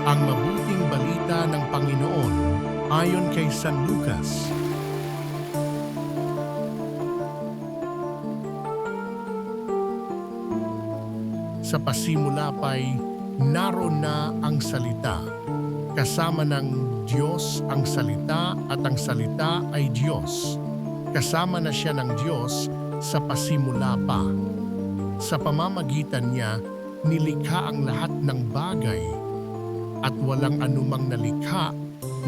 Ang mabuting balita ng Panginoon ayon kay San Lucas. Sa pasimula pa'y naroon na ang salita. Kasama ng Diyos ang salita at ang salita ay Diyos. Kasama na siya ng Diyos sa pasimula pa. Sa pamamagitan niya, nilikha ang lahat ng bagay at walang anumang nalikha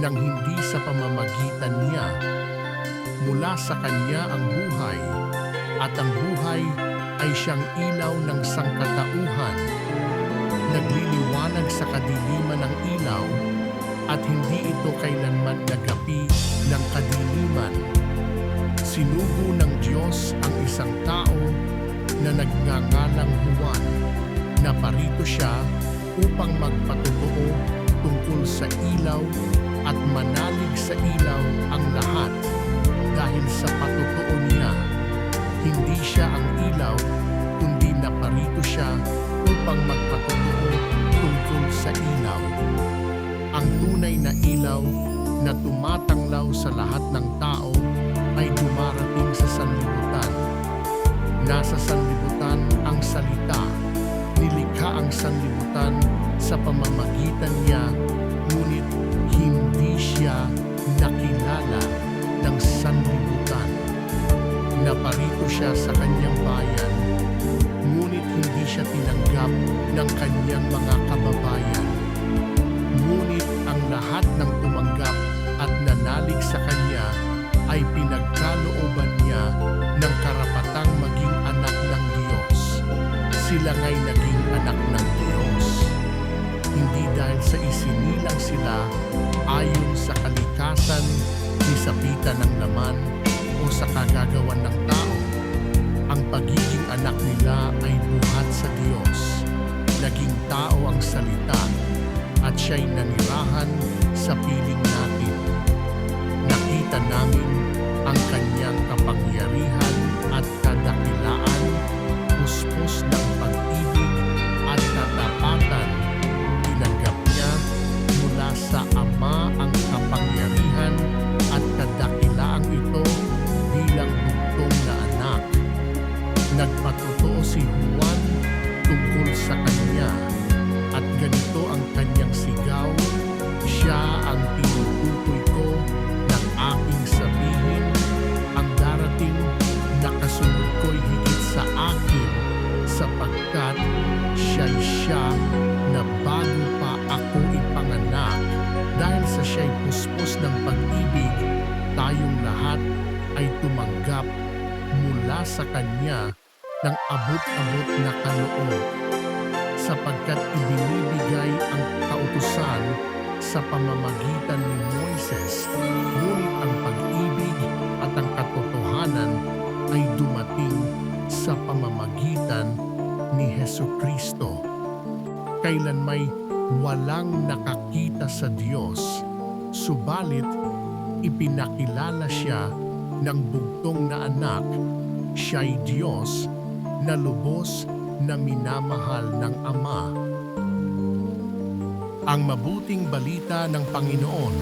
nang hindi sa pamamagitan niya. Mula sa Kanya ang buhay, at ang buhay ay siyang ilaw ng sangkatauhan. Nagliliwanag sa kadiliman ng ilaw, at hindi ito kailanman nagapi ng kadiliman. Sinugo ng Diyos ang isang tao na nagngangalang Juan, na parito siya upang magpatotoo tungkol sa ilaw at manalig sa ilaw ang lahat. Dahil sa patotoo niya, hindi siya ang ilaw, kundi naparito siya upang magpatotoo tungkol sa ilaw. Ang tunay na ilaw na tumatanglaw sa lahat ng tao ay dumarating sa sanlibutan. Nasa sanlibutan ang salita. Nilikha ang sanlibutan sa pamamagitan niya, ngunit hindi siya nakilala ng sanlibutan. Naparito siya sa kanyang bayan, ngunit hindi siya tinanggap ng kanyang mga kababayan. Ngunit ang lahat ng tumanggap at nanalig sa kanya ay pinagkalooban niya ng karapatang maging anak ng Diyos. Sila nga'y naging anak ng Diyos, hindi dahil sa isinilang sila ayon sa kalikasan, nisapitan ng laman, o sa kagagawan ng tao. Ang pagiging anak nila ay buhat sa Diyos. Naging tao ang salita, at siya'y nanirahan sa piling natin. Nakita namin ang kanyang kapangyarihan at kadakilaan, puspos ng pag-ibig at katapatan. Tinanggap niya mula sa Ama ang kapangyarihan at kadakilaang ito bilang bugtong na anak. Nagpatotoo si Juan tungkol sa kanya, at ganito ang kanyang sigaw: siya ang tinutukoy ko ng aking sabihin, ang darating na kasunod ko'y higit sa akin, sapagkat siya na bago pa ako ipanganak. Dahil sa siya'y puspos ng pag-ibig, tayong lahat ay tumanggap mula sa kanya ng abot-abot na kaloob, sapagkat ibinibigay ang kautusan sa pamamagitan ni Moises, ngunit ang pag-ibig at ang katotohanan ay dumating sa pamamagitan ni Hesukristo. Kailan may walang nakakita sa Diyos, subalit ipinakilala siya ng bugtong na anak. Siya'y Diyos na lubos na minamahal ng Ama. Ang mabuting balita ng Panginoon.